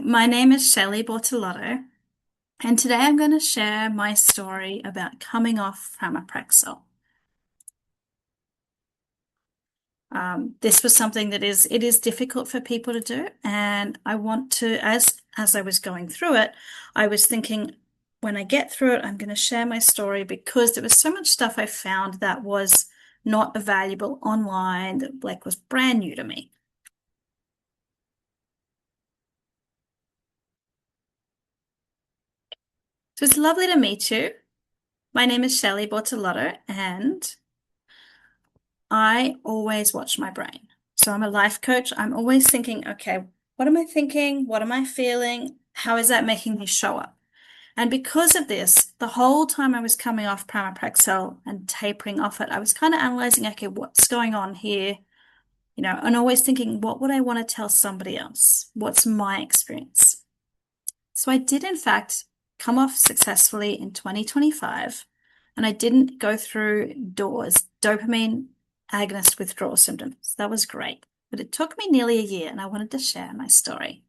My name is Shelley Bortolotto, and today I'm going to share my story about coming off pramipexole. This was something that it is difficult for people to do, and I want to, as I was going through it, I was thinking, when I get through it, I'm going to share my story because there was so much stuff I found that was not valuable online, that was brand new to me. So it's lovely to meet you. My name is Shelley Bortolotto, and I always watch my brain. So I'm a life coach. I'm always thinking, okay, what am I thinking? What am I feeling? How is that making me show up? And because of this, the whole time I was coming off pramipexole and tapering off it, I was kind of analyzing, okay, what's going on here? And always thinking, what would I want to tell somebody else? What's my experience? So I did, in fact, come off successfully in 2025, and I didn't go through DAWS, Dopamine Agonist Withdrawal Syndrome. So that was great. But it took me nearly a year, and I wanted to share my story.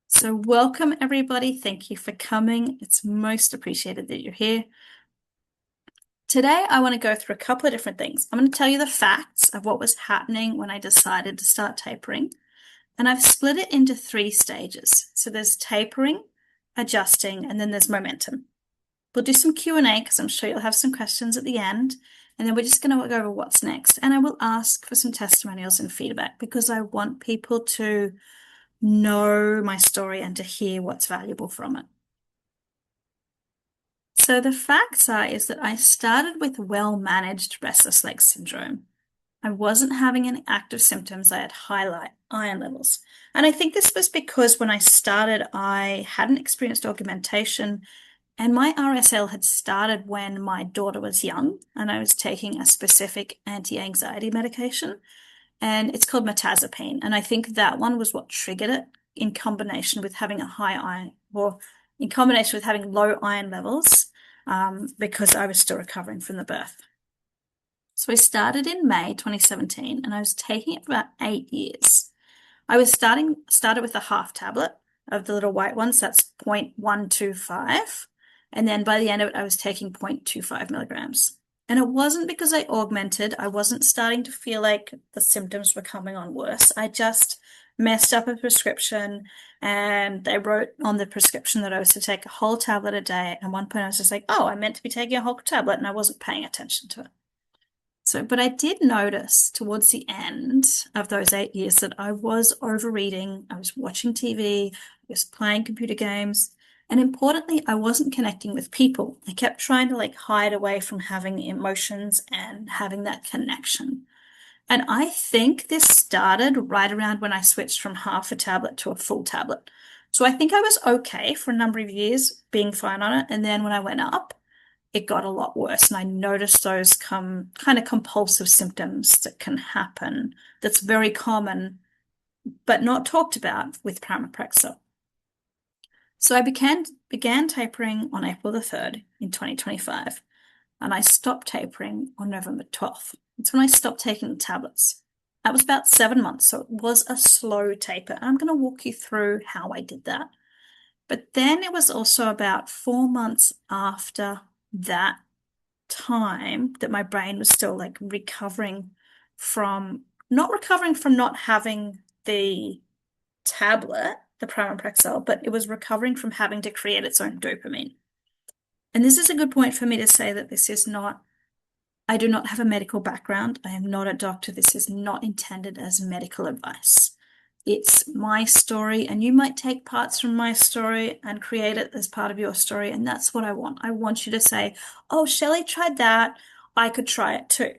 So welcome, everybody. Thank you for coming. It's most appreciated that you're here. Today, I want to go through a couple of different things. I'm going to tell you the facts of what was happening when I decided to start tapering. And I've split it into 3 stages. So there's tapering, adjusting, and then there's momentum. We'll do some Q&A because I'm sure you'll have some questions at the end. And then we're just going to go over what's next. And I will ask for some testimonials and feedback because I want people to know my story and to hear what's valuable from it. So the facts is that I started with well-managed restless leg syndrome. I wasn't having any active symptoms. I had high iron levels. And I think this was because when I started, I hadn't experienced augmentation, and my RSL had started when my daughter was young, and I was taking a specific anti-anxiety medication, and it's called mirtazapine. And I think that one was what triggered it in combination with having a high iron, or in combination with having low iron levels, because I was still recovering from the birth. So I started in May 2017, and I was taking it for about 8 years. I was started with a half tablet of the little white ones, that's 0.125. And then by the end of it, I was taking 0.25 milligrams. And it wasn't because I augmented. I wasn't starting to feel like the symptoms were coming on worse. I just messed up a prescription, and they wrote on the prescription that I was to take a whole tablet a day. At one point, I was just like, oh, I meant to be taking a whole tablet, and I wasn't paying attention to it. So, but I did notice towards the end of those 8 years that I was overeating, I was watching TV, I was playing computer games, and importantly, I wasn't connecting with people. I kept trying to hide away from having emotions and having that connection. And I think this started right around when I switched from half a tablet to a full tablet. So I think I was okay for a number of years being fine on it. And then when I went up, it got a lot worse. And I noticed those kind of compulsive symptoms that can happen that's very common, but not talked about with pramipexole. So I began tapering on April the 3rd in 2025, and I stopped tapering on November 12th. It's when I stopped taking the tablets. That was about 7 months, so it was a slow taper. And I'm going to walk you through how I did that. But then it was also about 4 months after that time that my brain was still recovering from not having the tablet, the pramipexole, but it was recovering from having to create its own dopamine. And this is a good point for me to say that I do not have a medical background. I am not a doctor. This is not intended as medical advice. It's my story, and you might take parts from my story and create it as part of your story. And that's what I want. I want you to say, oh, Shelley tried that. I could try it too.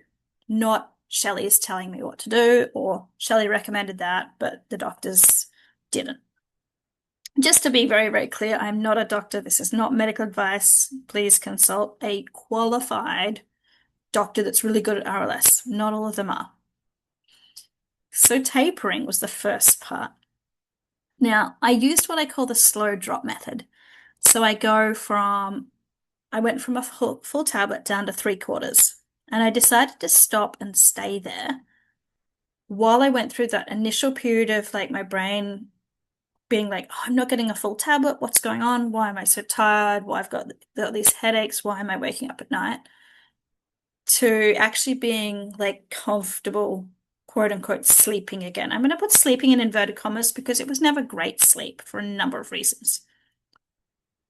Not Shelley is telling me what to do, or Shelley recommended that, but the doctors didn't. Just to be very, very clear, I'm not a doctor. This is not medical advice. Please consult a qualified doctor that's really good at RLS. Not all of them are. So tapering was the first part. Now, I used what I call the slow drop method. So I went from a full tablet down to 3/4, and I decided to stop and stay there while I went through that initial period of like my brain being like, oh, I'm not getting a full tablet. What's going on? Why am I so tired? Why I've got these headaches? Why am I waking up at night? To actually being like comfortable, quote unquote, sleeping again. I'm going to put sleeping in inverted commas because it was never great sleep for a number of reasons.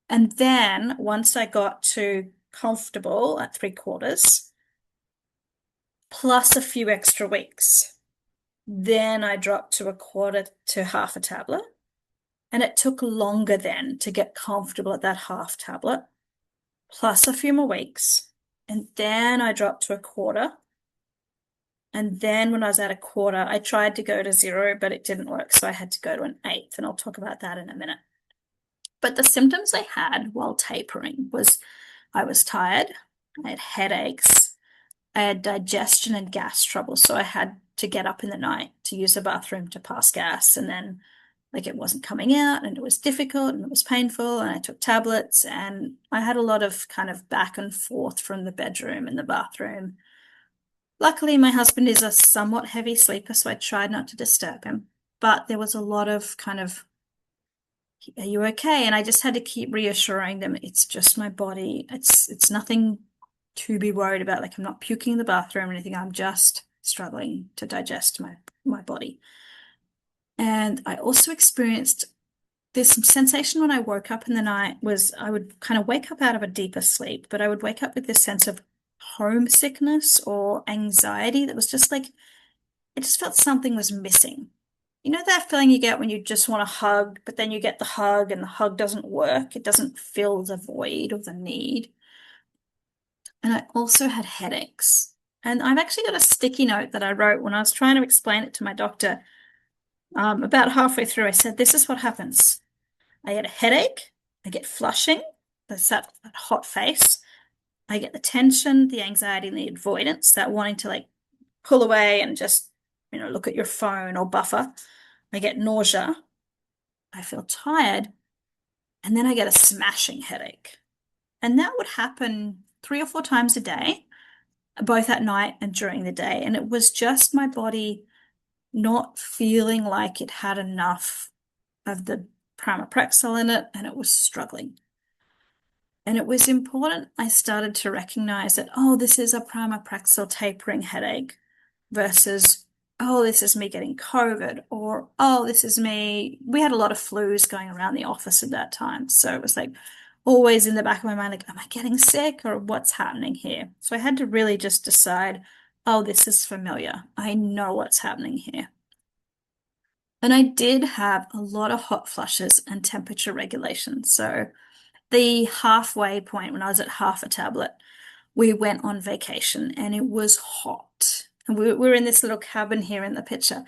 And then once I got to comfortable at 3/4, plus a few extra weeks, then I dropped to a quarter to half a tablet. And it took longer then to get comfortable at that half tablet, plus a few more weeks. And then I dropped to a quarter. And then when I was at a quarter, I tried to go to 0, but it didn't work. So I had to go to an eighth. And I'll talk about that in a minute. But the symptoms I had while tapering was I was tired, I had headaches, I had digestion and gas trouble. So I had to get up in the night to use the bathroom to pass gas. And then like it wasn't coming out and it was difficult and it was painful. And I took tablets and I had a lot of kind of back and forth from the bedroom and the bathroom. Luckily, my husband is a somewhat heavy sleeper, so I tried not to disturb him. But there was a lot of kind of, are you okay? And I just had to keep reassuring them it's just my body. It's nothing to be worried about. Like I'm not puking in the bathroom or anything. I'm just struggling to digest my body. And I also experienced this sensation when I woke up in the night was I would kind of wake up out of a deeper sleep, but I would wake up with this sense of homesickness or anxiety that was just like, I just felt something was missing. You know that feeling you get when you just want a hug, but then you get the hug and the hug doesn't work. It doesn't fill the void or the need. And I also had headaches. And I've actually got a sticky note that I wrote when I was trying to explain it to my doctor. About halfway through, I said, this is what happens. I get a headache, I get flushing, that's that hot face. I get the tension, the anxiety, and the avoidance, that wanting to like pull away and just, look at your phone or buffer. I get nausea, I feel tired, and then I get a smashing headache. And that would happen 3 or 4 times a day, both at night and during the day. And it was just my body not feeling like it had enough of the pramipexole in it, and it was struggling. And it was important I started to recognize that, oh, this is a pramipexole tapering headache versus, oh, this is me getting COVID, or, oh, this is me. We had a lot of flus going around the office at that time. So it was like always in the back of my mind, like, am I getting sick or what's happening here? So I had to really just decide, oh, this is familiar. I know what's happening here. And I did have a lot of hot flushes and temperature regulation. So the halfway point when I was at half a tablet, we went on vacation and it was hot. And we were in this little cabin here in the picture.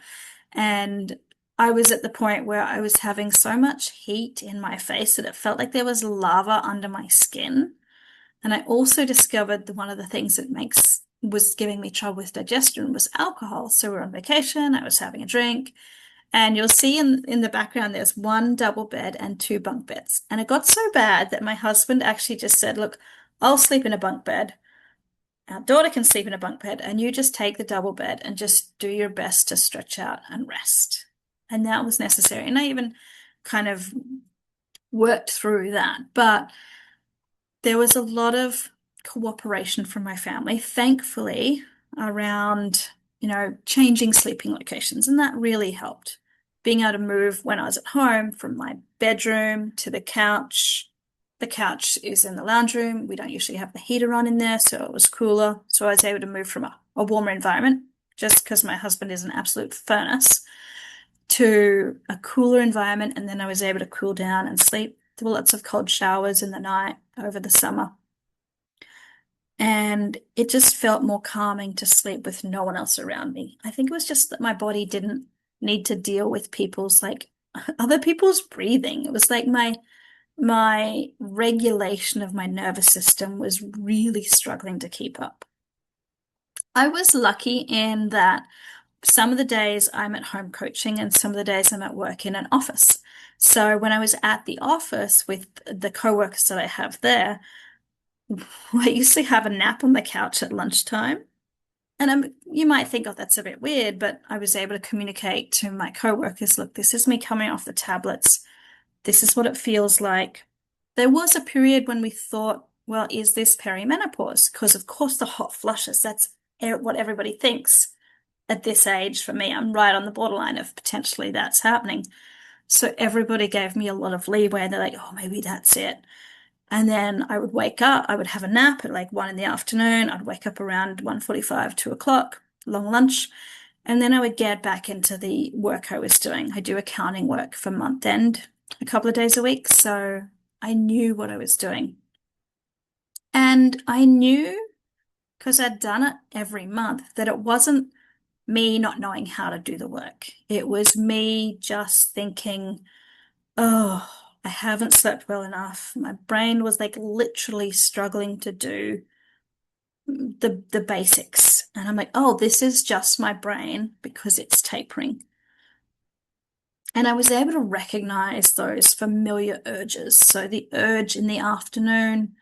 And I was at the point where I was having so much heat in my face that it felt like there was lava under my skin. And I also discovered that one of the things that was giving me trouble with digestion was alcohol. So we're on vacation, I was having a drink. And you'll see in the background, there's one double bed and 2 bunk beds. And it got so bad that my husband actually just said, look, I'll sleep in a bunk bed. Our daughter can sleep in a bunk bed, and you just take the double bed and just do your best to stretch out and rest. And that was necessary. And I even kind of worked through that. But there was a lot of cooperation from my family, thankfully, around, changing sleeping locations. And that really helped. Being able to move when I was at home from my bedroom to the couch. The couch is in the lounge room. We don't usually have the heater on in there, so it was cooler. So I was able to move from a warmer environment, just because my husband is an absolute furnace, to a cooler environment. And then I was able to cool down and sleep. There were lots of cold showers in the night over the summer. And it just felt more calming to sleep with no one else around me. I think it was just that my body didn't need to deal with other people's breathing. It was like my regulation of my nervous system was really struggling to keep up. I was lucky in that some of the days I'm at home coaching and some of the days I'm at work in an office. So when I was at the office with the coworkers that I have there, I used to have a nap on the couch at lunchtime. And you might think, oh, that's a bit weird, but I was able to communicate to my coworkers, look, this is me coming off the tablets. This is what it feels like. There was a period when we thought, well, is this perimenopause? Because of course the hot flushes, that's what everybody thinks at this age. For me, I'm right on the borderline of potentially that's happening. So everybody gave me a lot of leeway. They're like, oh, maybe that's it. And then I would wake up, I would have a nap at like 1 in the afternoon. I'd wake up around 1:45, 2 o'clock, long lunch. And then I would get back into the work I was doing. I do accounting work for month end a couple of days a week. So I knew what I was doing. And I knew because I'd done it every month that it wasn't me not knowing how to do the work. It was me just thinking, oh, I haven't slept well enough. My brain was like literally struggling to do the basics. And I'm like, oh, this is just my brain because it's tapering. And I was able to recognize those familiar urges. So the urge in the afternoon,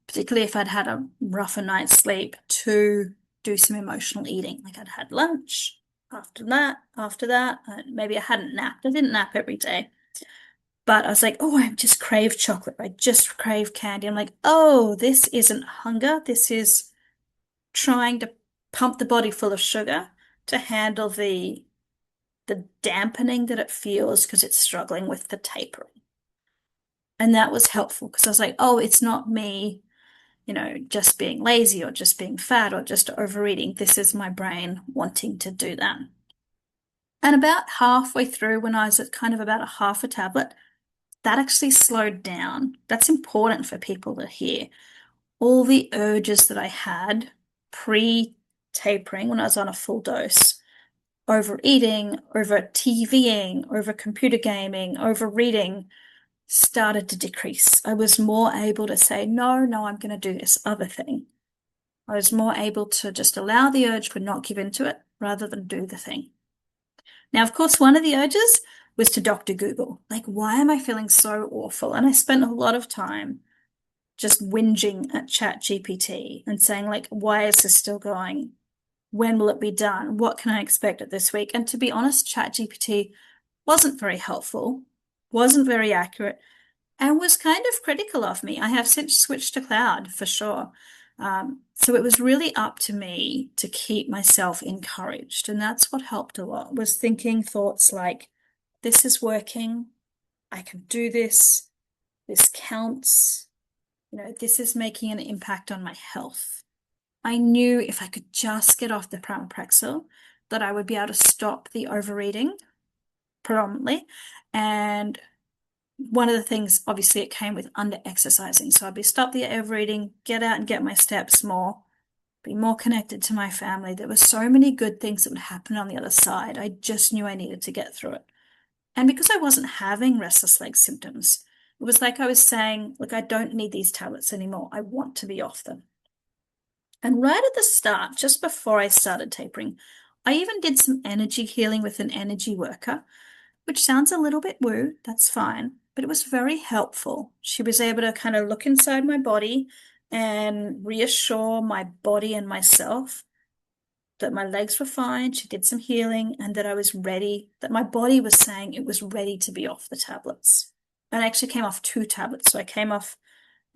particularly if I'd had a rougher night's sleep, to do some emotional eating. Like I'd had lunch after that, maybe I hadn't napped. I didn't nap every day. But I was like, oh, I just crave chocolate. I just crave candy. I'm like, oh, this isn't hunger. This is trying to pump the body full of sugar to handle the dampening that it feels because it's struggling with the tapering. And that was helpful because I was like, oh, it's not me, just being lazy or just being fat or just overeating. This is my brain wanting to do that. And about halfway through, when I was at kind of about a half a tablet, that actually slowed down. That's important for people to hear. All the urges that I had pre-tapering when I was on a full dose, overeating, over TVing, over computer gaming, over reading, started to decrease. I was more able to say, no, no, I'm going to do this other thing. I was more able to just allow the urge but not give into it rather than do the thing. Now, of course, one of the urges was to Dr. Google. Like, why am I feeling so awful? And I spent a lot of time just whinging at ChatGPT and saying, like, why is this still going? When will it be done? What can I expect at this week? And to be honest, ChatGPT wasn't very helpful, wasn't very accurate, and was kind of critical of me. I have since switched to cloud for sure. So it was really up to me to keep myself encouraged. And that's what helped a lot, was thinking thoughts like, this is working. I can do this. This counts. This is making an impact on my health. I knew if I could just get off the pramipexole that I would be able to stop the overeating predominantly. And one of the things, obviously, it came with under exercising. So I'd be stop the overeating, get out and get my steps more, be more connected to my family. There were so many good things that would happen on the other side. I just knew I needed to get through it. And because I wasn't having restless leg symptoms, it was like I was saying, look, I don't need these tablets anymore. I want to be off them. And right at the start, just before I started tapering, I even did some energy healing with an energy worker, which sounds a little bit woo, that's fine, but it was very helpful. She was able to kind of look inside my body and reassure my body and myself that my legs were fine. She did some healing and that I was ready, that my body was saying it was ready to be off the tablets. And I actually came off 2 tablets. So I came off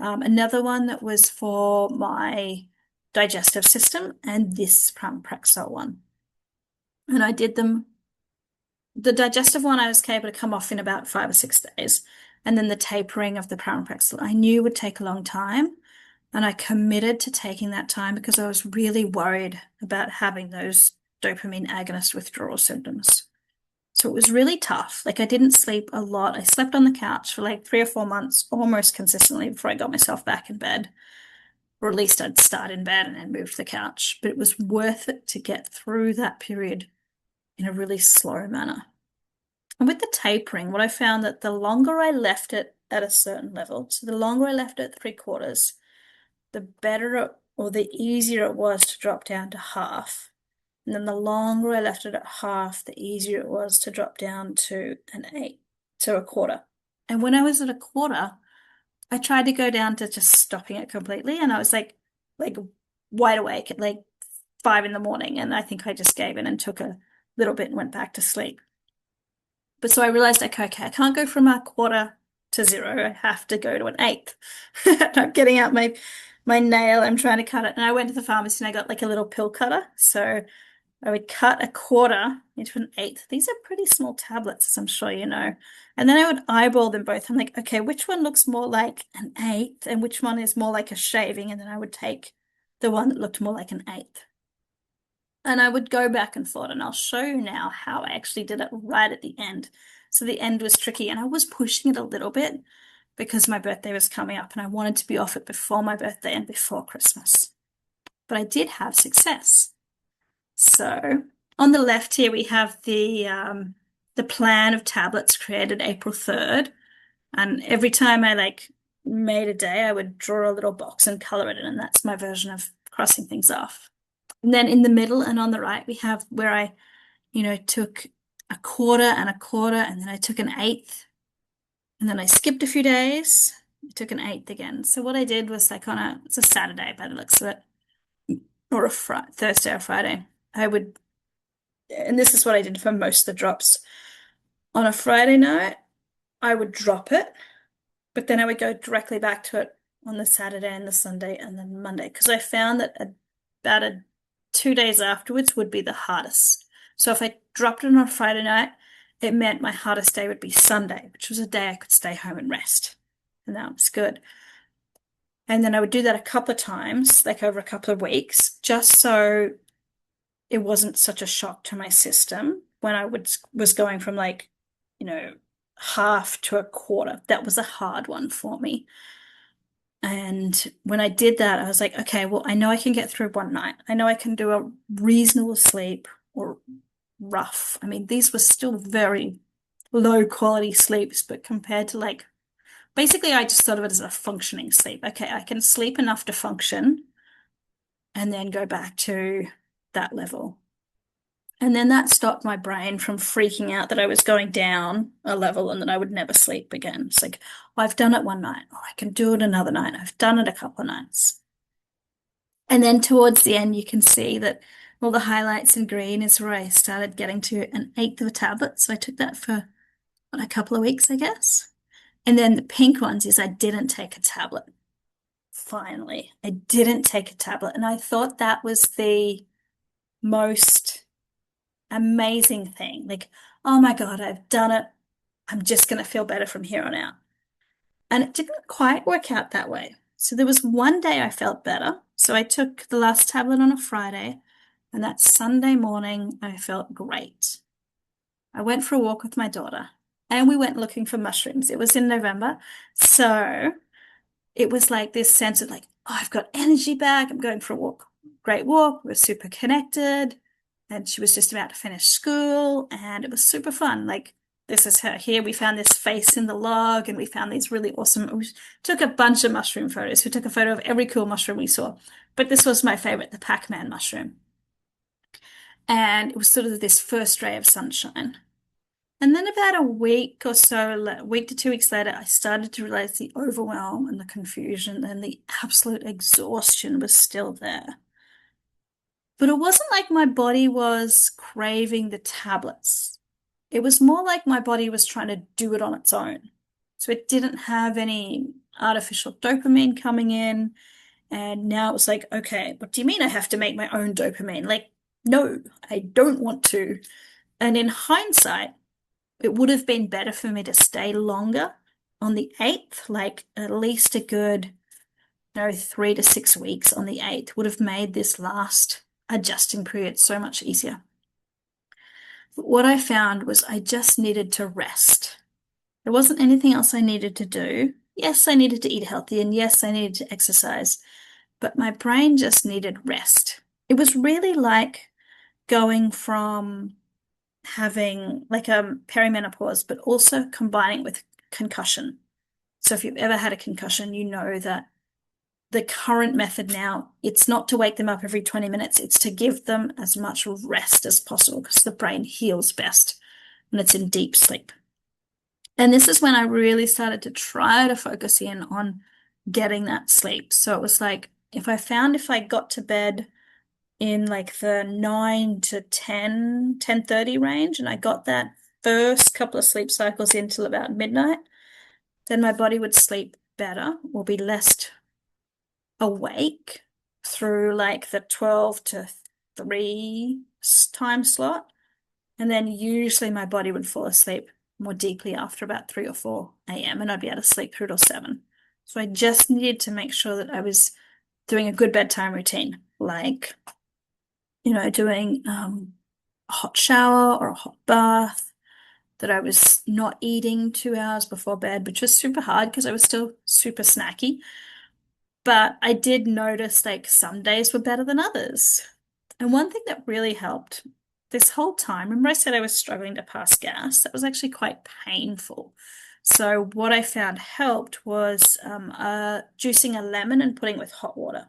another one that was for my digestive system and this pramipexole one. And I did them. The digestive one I was able to come off in about 5 or 6 days. And then the tapering of the pramipexole I knew would take a long time. And I committed to taking that time because I was really worried about having those dopamine agonist withdrawal symptoms. So it was really tough. Like I didn't sleep a lot. I slept on the couch for like 3 or 4 months, almost consistently before I got myself back in bed. Or at least I'd start in bed and then move to the couch. But it was worth it to get through that period in a really slow manner. And with the tapering, what I found that the longer I left it at a certain level, so the longer I left it at 3/4, the better or the easier it was to drop down to half. And then the longer I left it at half, the easier it was to drop down to a quarter. And when I was at a quarter, I tried to go down to just stopping it completely. And I was like wide awake at like 5 in the morning, and I think I just gave in and took a little bit and went back to sleep. But so I realized, like, okay, I can't go from a quarter to zero. I have to go to an eighth. I'm getting out my nail. I'm trying to cut it. And I went to the pharmacy and I got like a little pill cutter. So I would cut a quarter into an eighth. These are pretty small tablets, as I'm sure you know. And then I would eyeball them both. I'm like, okay, which one looks more like an eighth and which one is more like a shaving? And then I would take the one that looked more like an eighth. And I would go back and forth, and I'll show you now how I actually did it right at the end. So the end was tricky, and I was pushing it a little bit because my birthday was coming up and I wanted to be off it before my birthday and before Christmas. But I did have success. So on the left here, we have the plan of tablets created April 3rd. And every time I like made a day, I would draw a little box and color it in, and that's my version of crossing things off. And then in the middle and on the right, we have where I, took a quarter and a quarter, and then I took an eighth, and then I skipped a few days. I took an eighth again. So what I did was like it's a Saturday by the looks of it, or a Thursday or Friday. And this is what I did for most of the drops. On a Friday night, I would drop it, but then I would go directly back to it on the Saturday and the Sunday and then Monday, because I found that about 2 days afterwards would be the hardest. So if I dropped it on a Friday night, it meant my hardest day would be Sunday, which was a day I could stay home and rest. And that was good. And then I would do that a couple of times, like over a couple of weeks, just so it wasn't such a shock to my system when I was going from like, half to a quarter. That was a hard one for me. And when I did that, I was like, okay, well, I know I can get through one night. I know I can do a reasonable sleep or rough. I mean, these were still very low quality sleeps, but compared to like, basically, I just thought of it as a functioning sleep. Okay, I can sleep enough to function and then go back to that level. And then that stopped my brain from freaking out that I was going down a level and that I would never sleep again. It's like, well, I've done it one night, or I can do it another night. I've done it a couple of nights. And then towards the end, you can see that all the highlights in green is where I started getting to an eighth of a tablet. So I took that for a couple of weeks, I guess. And then the pink ones is I didn't take a tablet. Finally, I didn't take a tablet. And I thought that was the most amazing thing. Like, oh my God, I've done it. I'm just going to feel better from here on out. And it didn't quite work out that way. So there was one day I felt better. So I took the last tablet on a Friday, and that Sunday morning I felt great. I went for a walk with my daughter, and we went looking for mushrooms. It was in November. So it was like this sense of like, oh, I've got energy back. I'm going for a walk. Great walk. We're super connected. And she was just about to finish school, and it was super fun. Like, this is her here. We found this face in the log, and we found these really awesome. We took a bunch of mushroom photos. We took a photo of every cool mushroom we saw. But this was my favorite, the Pac-Man mushroom. And it was sort of this first ray of sunshine. And then about a week or so, a week to 2 weeks later, I started to realize the overwhelm and the confusion and the absolute exhaustion was still there. But it wasn't like my body was craving the tablets. It was more like my body was trying to do it on its own. So it didn't have any artificial dopamine coming in. And now it was like, okay, what do you mean I have to make my own dopamine? Like, no, I don't want to. And in hindsight, it would have been better for me to stay longer on the eighth, like at least a good, 3 to 6 weeks on the eighth would have made this last adjusting period so much easier. But what I found was I just needed to rest. There wasn't anything else I needed to do. Yes, I needed to eat healthy, and yes, I needed to exercise, but my brain just needed rest. It was really like going from having like a perimenopause, but also combining with concussion. So if you've ever had a concussion, you know that the current method now, it's not to wake them up every 20 minutes, it's to give them as much rest as possible because the brain heals best when it's in deep sleep. And this is when I really started to try to focus in on getting that sleep. So it was like, if I got to bed in like the 9 to 10:30 range. And I got that first couple of sleep cycles in till about midnight. Then my body would sleep better or be less awake through like the 12 to 3 time slot. And then usually my body would fall asleep more deeply after about 3 or 4 a.m. and I'd be able to sleep through till 7. So I just needed to make sure that I was doing a good bedtime routine, like, doing a hot shower or a hot bath, that I was not eating 2 hours before bed, which was super hard because I was still super snacky. But I did notice like some days were better than others. And one thing that really helped this whole time, remember I said I was struggling to pass gas? That was actually quite painful. So what I found helped was juicing a lemon and putting it with hot water.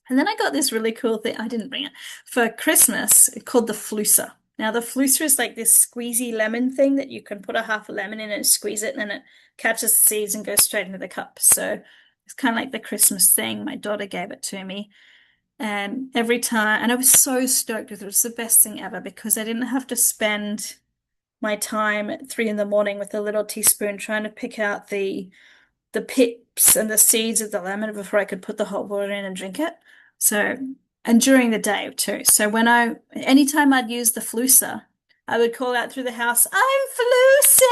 And then I got this really cool thing. I didn't bring it for Christmas called the flusser. Now the flusser is like this squeezy lemon thing that you can put a half a lemon in and squeeze it, and then it catches the seeds and goes straight into the cup. So it's kind of like the Christmas thing. My daughter gave it to me. And every time, and I was so stoked with it. It was the best thing ever because I didn't have to spend my time at 3 in the morning with a little teaspoon trying to pick out the pips and the seeds of the lemon before I could put the hot water in and drink it. So, and during the day too. So anytime I'd use the flusser, I would call out through the house, I'm flusing.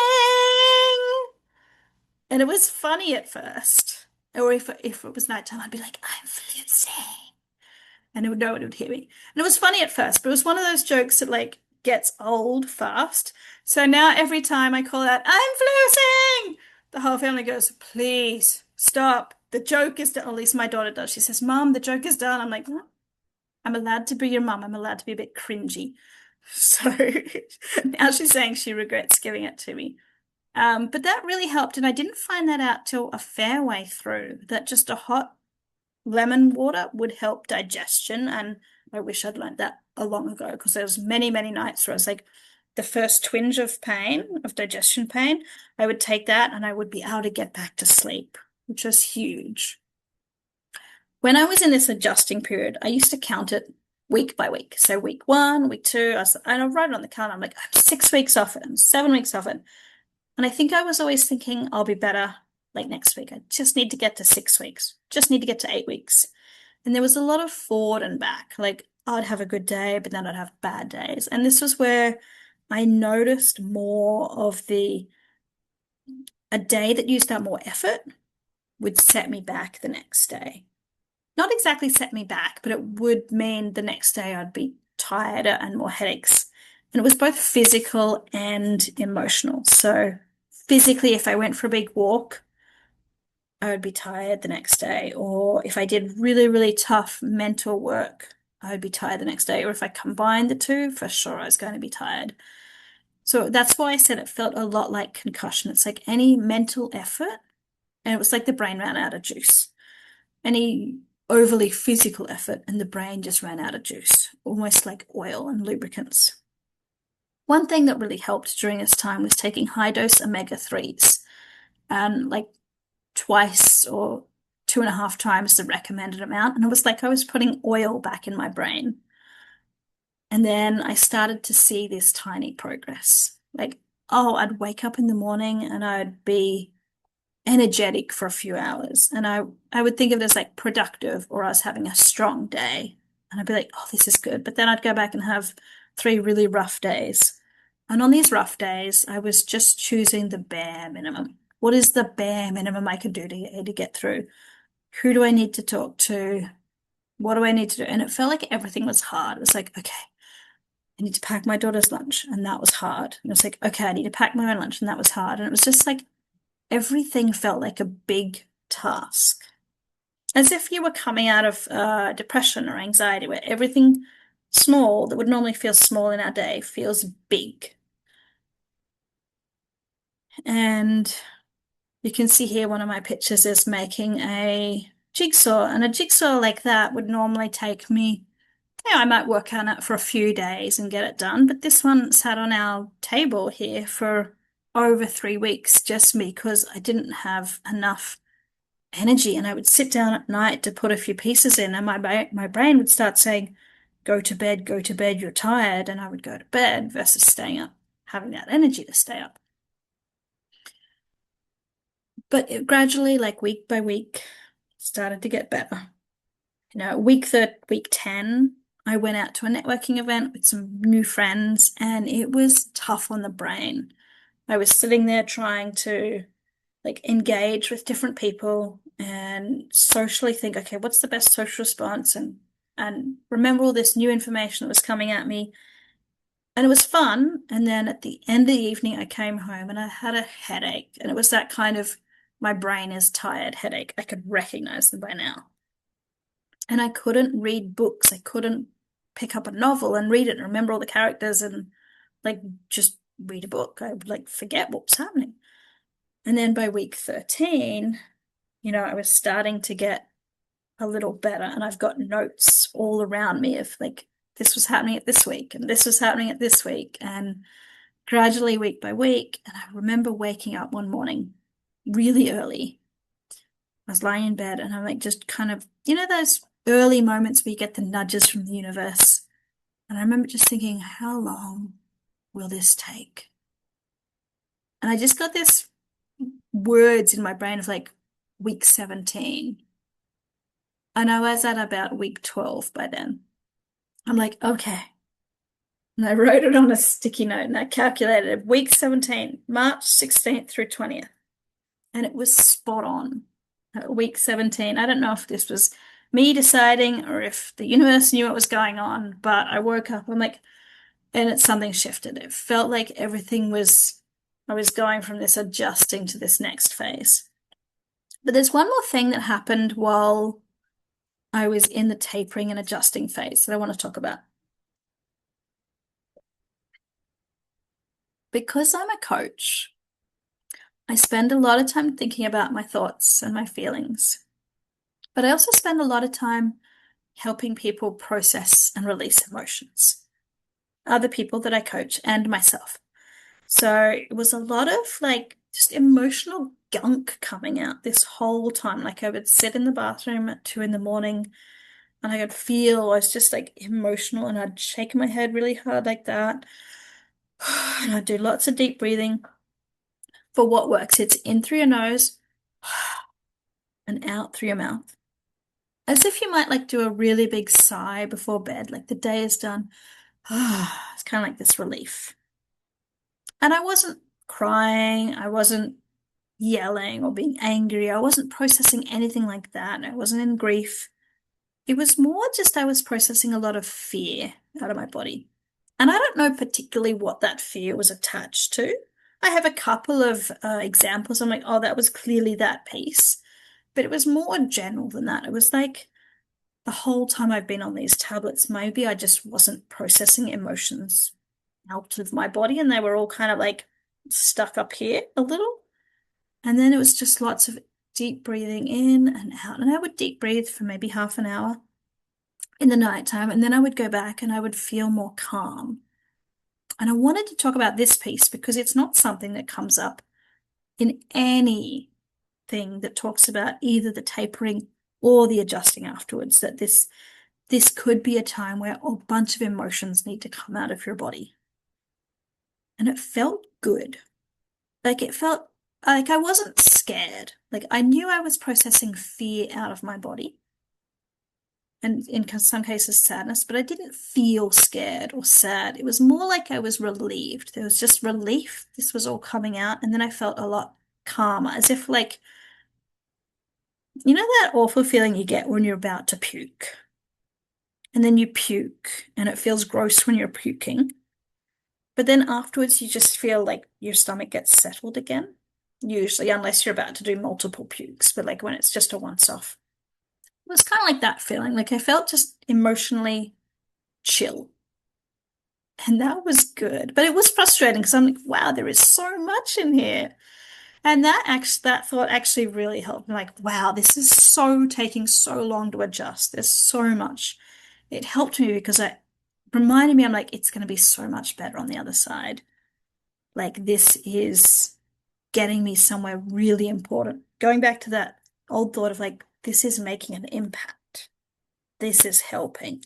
And it was funny at first. Or if it was nighttime, I'd be like, I'm flusing. And no one would hear me. And it was funny at first, but it was one of those jokes that like gets old fast. So now every time I call out, I'm flusing, the whole family goes, please stop. The joke is done. At least my daughter does. She says, Mom, the joke is done. I'm like, "Mm, I'm allowed to be your mom. I'm allowed to be a bit cringy." So now she's saying she regrets giving it to me. But that really helped. And I didn't find that out till a fair way through, that just a hot lemon water would help digestion. And I wish I'd learned that a long ago because there was many, many nights where I was like, the first twinge of pain, of digestion pain, I would take that and I would be able to get back to sleep, which was huge. When I was in this adjusting period, I used to count it week by week. So week 1, week 2, and I write it on the calendar. I'm like, I'm 6 weeks off it. I'm 7 weeks off it. And I think I was always thinking I'll be better like next week. I just need to get to 6 weeks, just need to get to 8 weeks. And there was a lot of forward and back. Like I'd have a good day, but then I'd have bad days. And this was where I noticed more of a day that used up more effort would set me back the next day. Not exactly set me back, but it would mean the next day I'd be tireder and more headaches. And it was both physical and emotional. So physically, if I went for a big walk, I would be tired the next day. Or if I did really, really tough mental work, I would be tired the next day. Or if I combined the two, for sure I was going to be tired. So that's why I said it felt a lot like concussion. It's like any mental effort, and it was like the brain ran out of juice. Any overly physical effort, and the brain just ran out of juice, almost like oil and lubricants. One thing that really helped during this time was taking high dose omega-3s, and like twice or 2.5 times the recommended amount. And it was like I was putting oil back in my brain. And then I started to see this tiny progress. Like, oh, I'd wake up in the morning and I'd be energetic for a few hours. And I would think of it as like productive, or I was having a strong day. And I'd be like, oh, this is good. But then I'd go back and have 3 really rough days. And on these rough days, I was just choosing the bare minimum. What is the bare minimum I can do to get through? Who do I need to talk to? What do I need to do? And it felt like everything was hard. It was like, okay, I need to pack my daughter's lunch, and that was hard. And it was like, okay, I need to pack my own lunch, and that was hard. And it was just like everything felt like a big task, as if you were coming out of depression or anxiety, where everything small that would normally feel small in our day feels big. And you can see here one of my pictures is making a jigsaw, and a jigsaw like that would normally take me, I might work on it for a few days and get it done, but this one sat on our table here for over 3 weeks just because I didn't have enough energy. And I would sit down at night to put a few pieces in, and my brain would start saying, go to bed, you're tired. And I would go to bed versus staying up, having that energy to stay up. But it gradually, like week by week, started to get better. Week 10, I went out to a networking event with some new friends, and it was tough on the brain. I was sitting there trying to like engage with different people and socially think, okay, what's the best social response? And remember all this new information that was coming at me. And it was fun. And then at the end of the evening, I came home and I had a headache. And it was that kind of my brain is tired headache. I could recognize them by now. And I couldn't read books. I couldn't pick up a novel and read it and remember all the characters and like just read a book. I would like forget what was happening. And then by week 13, I was starting to get a little better. And I've got notes all around me of like, this was happening at this week and this was happening at this week. And gradually, week by week. And I remember waking up one morning really early. I was lying in bed and I'm like, just kind of, those early moments where you get the nudges from the universe. And I remember just thinking, how long will this take? And I just got this words in my brain of like week 17. And I was at about week 12 by then. I'm like, okay. And I wrote it on a sticky note and I calculated week 17, March 16th through 20th. And it was spot on at week 17. I don't know if this was me deciding or if the universe knew what was going on, but I woke up, I'm like, and it's something shifted. It felt like I was going from this adjusting to this next phase. But there's one more thing that happened while I was in the tapering and adjusting phase that I want to talk about. Because I'm a coach, I spend a lot of time thinking about my thoughts and my feelings, but I also spend a lot of time helping people process and release emotions, other people that I coach and myself. So it was a lot of like just emotional gunk coming out this whole time. Like I would sit in the bathroom at 2 in the morning and I could feel I was just like emotional and I'd shake my head really hard like that. And I'd do lots of deep breathing. For what works, it's in through your nose and out through your mouth. As if you might like do a really big sigh before bed, like the day is done. It's kind of like this relief. And I wasn't crying, I wasn't yelling or being angry, I wasn't processing anything like that. I wasn't in grief. It was more just I was processing a lot of fear out of my body. And I don't know particularly what that fear was attached to. I have a couple of examples. I'm like, oh, that was clearly that piece. But it was more general than that. It was like the whole time I've been on these tablets, maybe I just wasn't processing emotions out of my body and they were all kind of like stuck up here a little. And then it was just lots of deep breathing in and out. And I would deep breathe for maybe half an hour in the nighttime. And then I would go back and I would feel more calm. And I wanted to talk about this piece because it's not something that comes up in anything that talks about either the tapering or the adjusting afterwards, that this could be a time where a bunch of emotions need to come out of your body. And it felt good. Like it felt like I wasn't scared. Like I knew I was processing fear out of my body. And in some cases sadness, but I didn't feel scared or sad. It was more like I was relieved. There was just relief. This was all coming out. And then I felt a lot calmer, as if like, that awful feeling you get when you're about to puke. And then you puke and it feels gross when you're puking. But then afterwards, you just feel like your stomach gets settled again. Usually, unless you're about to do multiple pukes, but like when it's just a once off. It was kind of like that feeling. Like I felt just emotionally chill. And that was good. But it was frustrating because I'm like, wow, there is so much in here. And that thought actually really helped me. Like, wow, this is so taking so long to adjust. There's so much. It helped me because it reminded me, I'm like, it's going to be so much better on the other side. Like this is getting me somewhere really important. Going back to that old thought of like, this is making an impact. This is helping.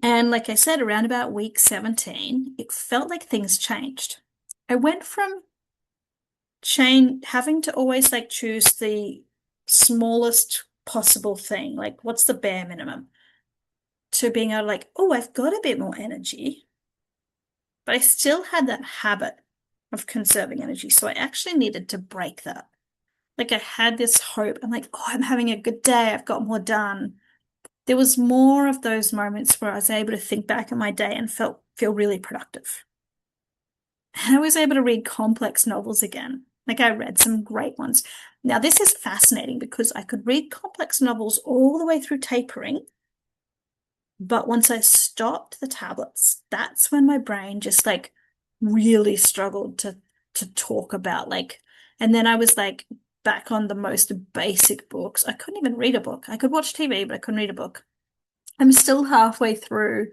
And like I said, around about week 17, it felt like things changed. I went from having to always like choose the smallest possible thing, like what's the bare minimum, to being able to like, oh, I've got a bit more energy, but I still had that habit of conserving energy. So I actually needed to break that. Like I had this hope. I'm like, oh, I'm having a good day. I've got more done. There was more of those moments where I was able to think back on my day and feel really productive. And I was able to read complex novels again. Like I read some great ones. Now, this is fascinating because I could read complex novels all the way through Tapering, but once I stopped the tablets, that's when my brain just like really struggled to talk about like, and then I was like back on the most basic books. I couldn't even read a book. I could watch TV, but I couldn't read a book. I'm still halfway through.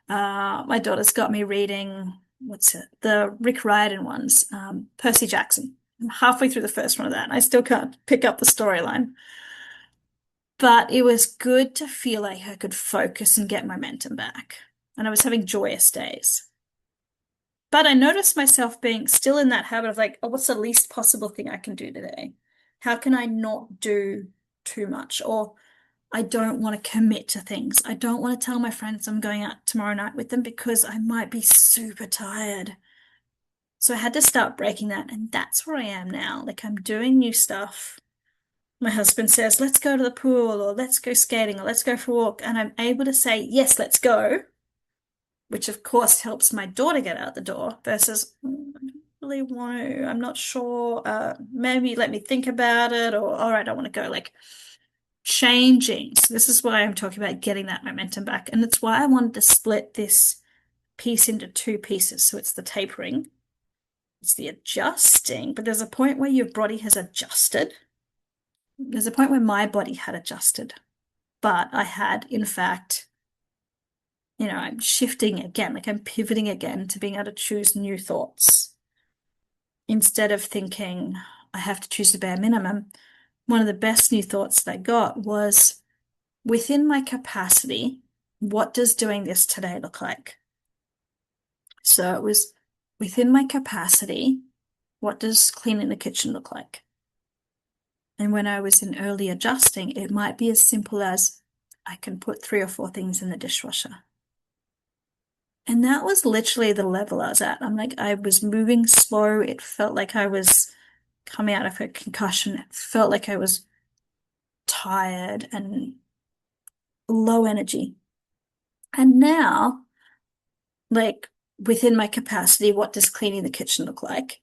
My daughter's got me reading, what's it? The Rick Riordan ones, Percy Jackson. I'm halfway through the first one of that, and I still can't pick up the storyline. But it was good to feel like I could focus and get momentum back. And I was having joyous days. But I noticed myself being still in that habit of like, oh, what's the least possible thing I can do today? How can I not do too much? Or I don't want to commit to things. I don't want to tell my friends I'm going out tomorrow night with them because I might be super tired. So I had to start breaking that. And that's where I am now. Like I'm doing new stuff. My husband says, let's go to the pool or let's go skating or let's go for a walk. And I'm able to say, yes, let's go, which of course helps my daughter get out the door versus, I don't really want to, I'm not sure, maybe let me think about it or, all right, I want to go. Like changing. So this is why I'm talking about getting that momentum back. And it's why I wanted to split this piece into two pieces. So it's the tapering, it's the adjusting, but there's a point where your body has adjusted. There's a point where my body had adjusted, but I had, in fact, I'm shifting again, like I'm pivoting again to being able to choose new thoughts. Instead of thinking I have to choose the bare minimum, one of the best new thoughts that I got was within my capacity, what does doing this today look like? So it was within my capacity, what does cleaning the kitchen look like? And when I was in early adjusting, it might be as simple as I can put 3 or 4 things in the dishwasher. And that was literally the level I was at. I'm like, I was moving slow. It felt like I was coming out of a concussion. It felt like I was tired and low energy. And now, like within my capacity, what does cleaning the kitchen look like?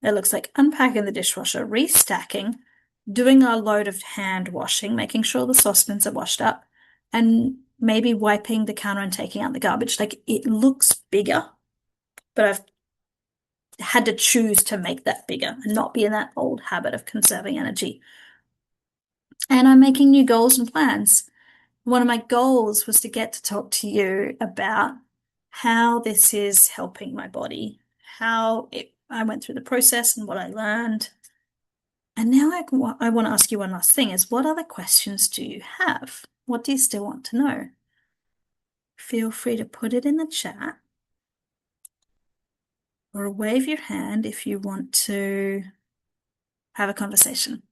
It looks like unpacking the dishwasher, restacking, doing a load of hand washing, making sure the saucepans are washed up, and maybe wiping the counter and taking out the garbage. Like it looks bigger, but I've had to choose to make that bigger and not be in that old habit of conserving energy. And I'm making new goals and plans. One of my goals was to get to talk to you about how this is helping my body, I went through the process and what I learned. And now I want to ask you one last thing is what other questions do you have? What do you still want to know? Feel free to put it in the chat or wave your hand if you want to have a conversation.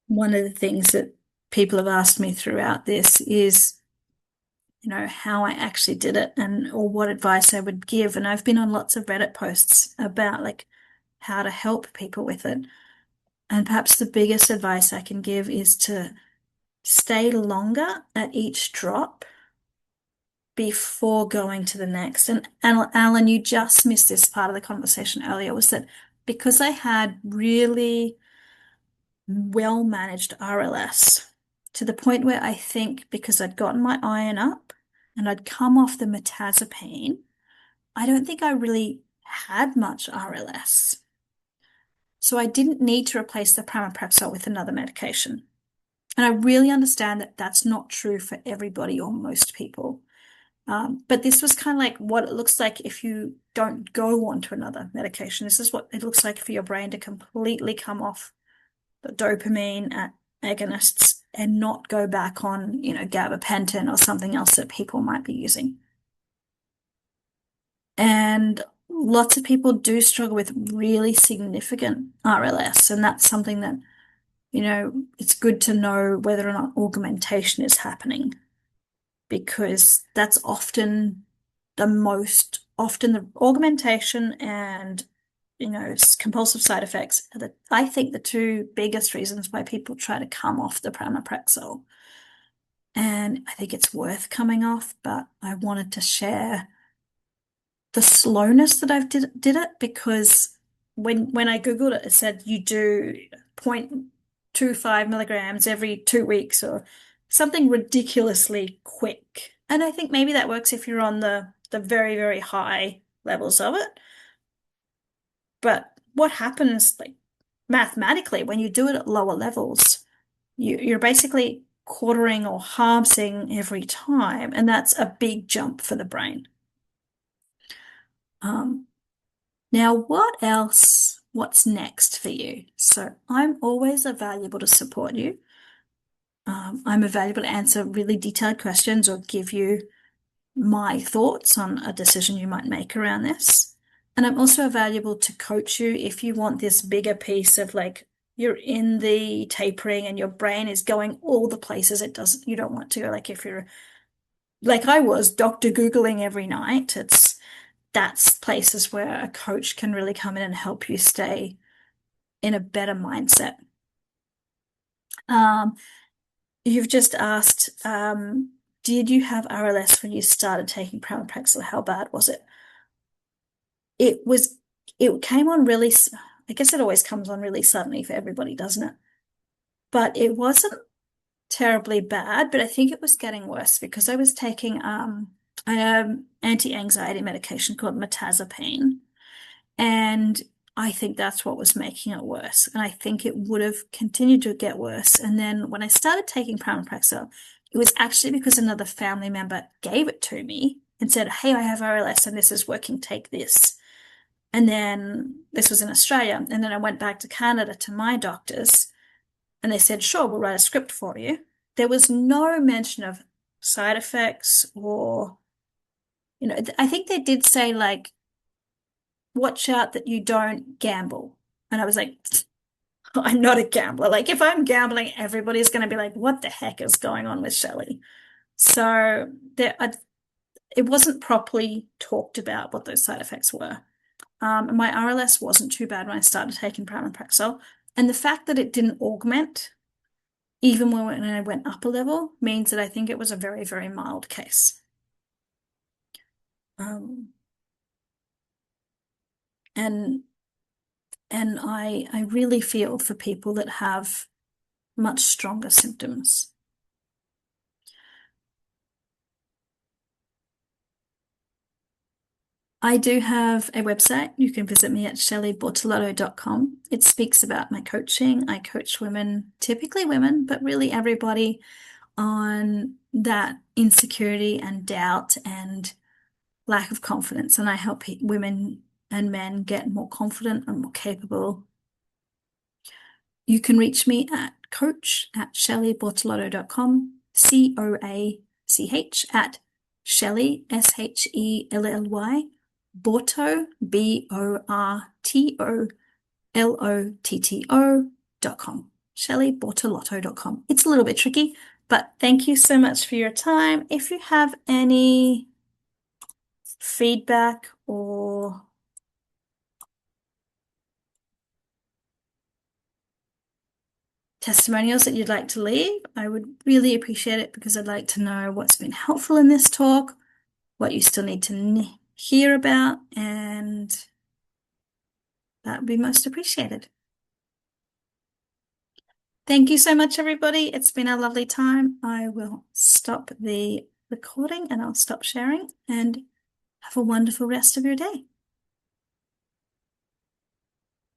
One of the things that people have asked me throughout this is, how I actually did it and or what advice I would give. And I've been on lots of Reddit posts about like how to help people with it. And perhaps the biggest advice I can give is to stay longer at each drop before going to the next. And Alan, you just missed this part of the conversation earlier, was that because I had really well managed RLS to the point where I think because I'd gotten my iron up and I'd come off the mirtazapine, I don't think I really had much RLS. So I didn't need to replace the pramipexole with another medication. And I really understand that that's not true for everybody or most people. But this was kind of like what it looks like if you don't go on to another medication. This is what it looks like for your brain to completely come off the dopamine agonists and not go back on, gabapentin or something else that people might be using. And lots of people do struggle with really significant RLS, and that's something that, it's good to know whether or not augmentation is happening because that's often the augmentation and compulsive side effects are I think the two biggest reasons why people try to come off the pramipexole. And I think it's worth coming off, but I wanted to share the slowness that I've did it because when I Googled it, it said you do 0.25 milligrams every 2 weeks or something ridiculously quick. And I think maybe that works if you're on the very, very high levels of it. But what happens, like mathematically, when you do it at lower levels, you're basically quartering or halving every time, and that's a big jump for the brain. Um, Now, what else? What's next for you? So I'm always available to support you. I'm available to answer really detailed questions or give you my thoughts on a decision you might make around this. And I'm also available to coach you if you want this bigger piece of like you're in the tapering and your brain is going all the places you don't want to go. Like if you're like I was, Dr. Googling every night, that's places where a coach can really come in and help you stay in a better mindset. Um, you've just asked, did you have RLS when you started taking pramipexole? How bad was it? It was, it came on really, I guess it always comes on really suddenly for everybody, doesn't it? But it wasn't terribly bad, but I think it was getting worse because I was taking an anti-anxiety medication called mirtazapine. And I think that's what was making it worse. And I think it would have continued to get worse. And then when I started taking pramipexole, it was actually because another family member gave it to me and said, "Hey, I have RLS and this is working, take this." And then this was in Australia. And then I went back to Canada to my doctors and they said, "Sure, we'll write a script for you." There was no mention of side effects or, I think they did say like, watch out that you don't gamble. And I was like, I'm not a gambler. Like, if I'm gambling, everybody's going to be like, what the heck is going on with Shelley? So it wasn't properly talked about what those side effects were. My RLS wasn't too bad when I started taking pramipexole. And the fact that it didn't augment, even when I went up a level, means that I think it was a very, very mild case. Um, and and I really feel for people that have much stronger symptoms. I do have a website. You can visit me at shelleybortolotto.com. It speaks about my coaching. I coach women, typically women, but really everybody on that insecurity and doubt and lack of confidence. And I help women and men get more confident and more capable. You can reach me at coach@shelleybortolotto.com, COACH at Shelley, SHELLY, Borto, BORTOLOTTO.com, shelleybortolotto.com. It's a little bit tricky, but thank you so much for your time. If you have any feedback or testimonials that you'd like to leave, I would really appreciate it because I'd like to know what's been helpful in this talk, what you still need to hear about, and that would be most appreciated. Thank you so much, everybody. It's been a lovely time. I will stop the recording and I'll stop sharing and have a wonderful rest of your day.